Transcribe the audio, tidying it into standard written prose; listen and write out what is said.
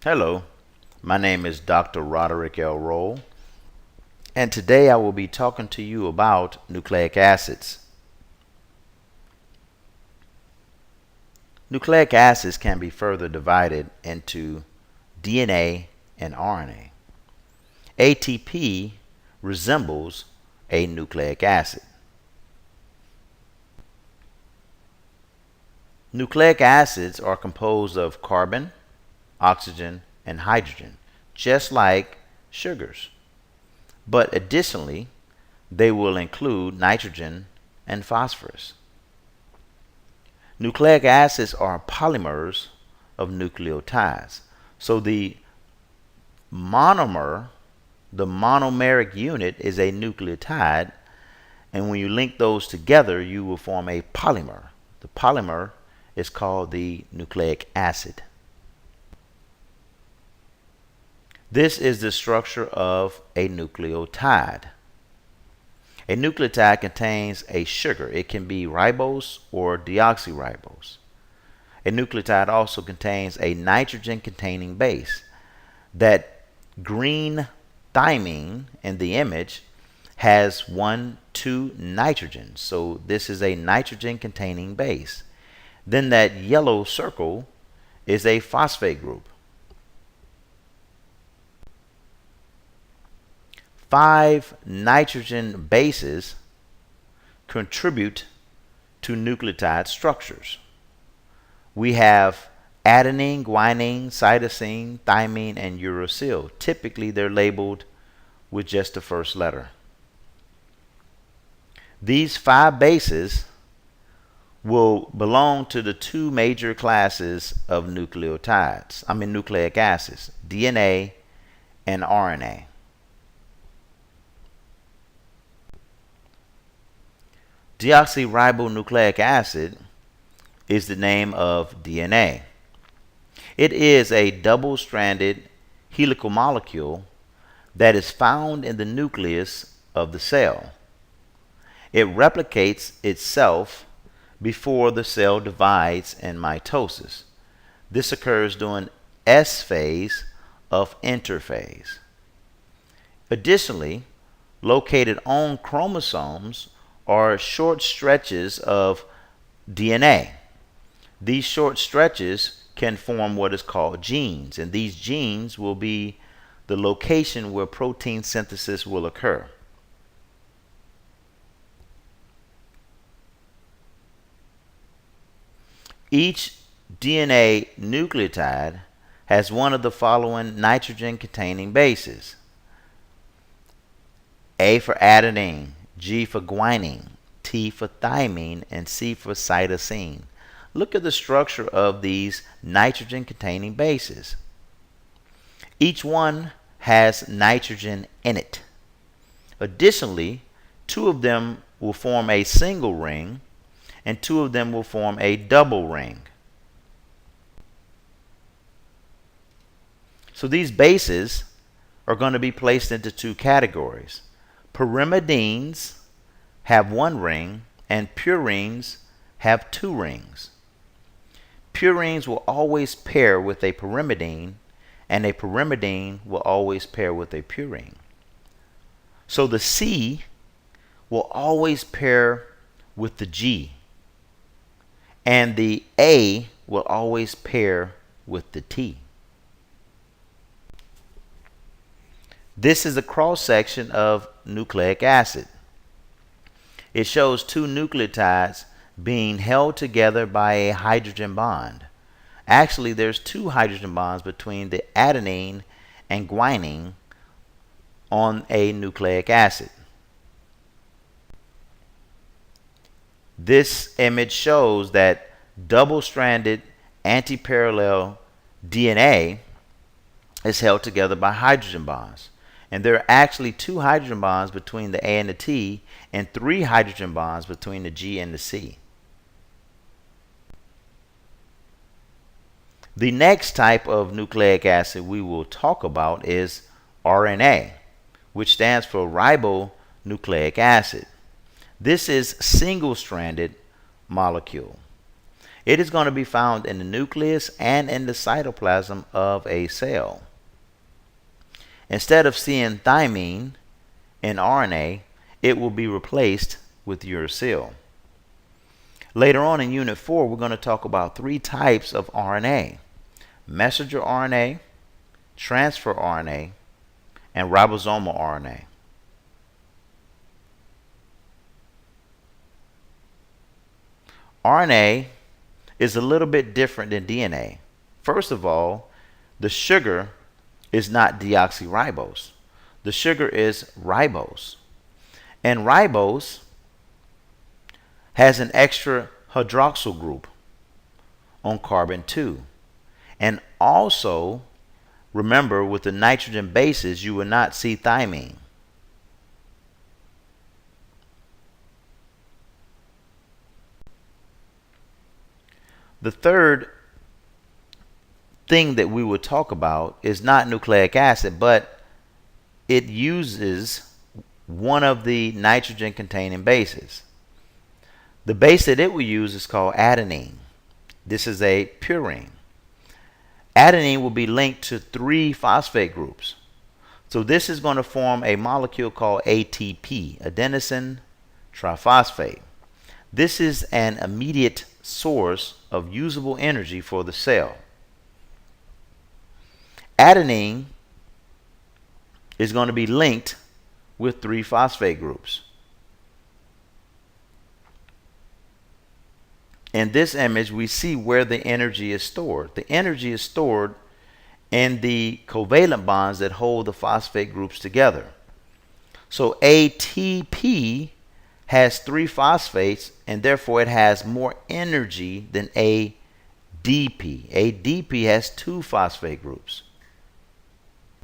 Hello, my name is Dr. Roderick L. Roll, and today I will be talking to you about nucleic acids. Nucleic acids can be further divided into DNA and RNA. ATP resembles a nucleic acid. Nucleic acids are composed of carbon, oxygen, and hydrogen, just like sugars. But additionally, they will include nitrogen and phosphorus. Nucleic acids are polymers of nucleotides. So the monomeric unit is a nucleotide, and when you link those together, you will form a polymer. The polymer is called the nucleic acid. This is the structure of a nucleotide. A nucleotide contains a sugar. It can be ribose or deoxyribose. A nucleotide also contains a nitrogen-containing base. That green thymine in the image has 2 nitrogens. So this is a nitrogen-containing base. Then that yellow circle is a phosphate group. 5 nitrogen bases contribute to nucleotide structures. We have adenine, guanine, cytosine, thymine, and uracil. Typically, they're labeled with just the first letter. These 5 bases will belong to the 2 major classes of nucleic acids, DNA and RNA. Deoxyribonucleic acid is the name of DNA. It is a double-stranded helical molecule that is found in the nucleus of the cell. It replicates itself before the cell divides in mitosis. This occurs during S phase of interphase. Additionally, located on chromosomes are short stretches of DNA. These short stretches can form what is called genes, and these genes will be the location where protein synthesis will occur. Each DNA nucleotide has one of the following nitrogen-containing bases: A for adenine, G for guanine, T for thymine, and C for cytosine. Look at the structure of these nitrogen-containing bases. Each one has nitrogen in it. Additionally, 2 of them will form a single ring, and 2 of them will form a double ring. So these bases are going to be placed into 2 categories. Pyrimidines have 1 ring, and purines have 2 rings. Purines will always pair with a pyrimidine, and a pyrimidine will always pair with a purine. So the C will always pair with the G, and the A will always pair with the T. This is a cross-section of nucleic acid. It shows 2 nucleotides being held together by a hydrogen bond. Actually, there's 2 hydrogen bonds between the adenine and guanine on a nucleic acid. This image shows that double-stranded antiparallel DNA is held together by hydrogen bonds. And there are actually 2 hydrogen bonds between the A and the T, and 3 hydrogen bonds between the G and the C. The next type of nucleic acid we will talk about is RNA, which stands for ribonucleic acid. This is single-stranded molecule. It is going to be found in the nucleus and in the cytoplasm of a cell. Instead of seeing thymine in RNA, it will be replaced with uracil. Later on in Unit 4, we're going to talk about 3 types of RNA: messenger RNA, transfer RNA, and ribosomal RNA. RNA is a little bit different than DNA. First of all, the sugar is not deoxyribose. The sugar is ribose. And ribose has an extra hydroxyl group on carbon 2. And also, remember, with the nitrogen bases, you will not see thymine. The third thing that we will talk about is not nucleic acid, but it uses one of the nitrogen containing bases. The base that it will use is called adenine. This is a purine. Adenine will be linked to 3 phosphate groups. So this is going to form a molecule called ATP, adenosine triphosphate. This is an immediate source of usable energy for the cell. Adenine is going to be linked with 3 phosphate groups. In this image, we see where the energy is stored. The energy is stored in the covalent bonds that hold the phosphate groups together. So ATP has 3 phosphates, and therefore it has more energy than ADP. ADP has 2 phosphate groups.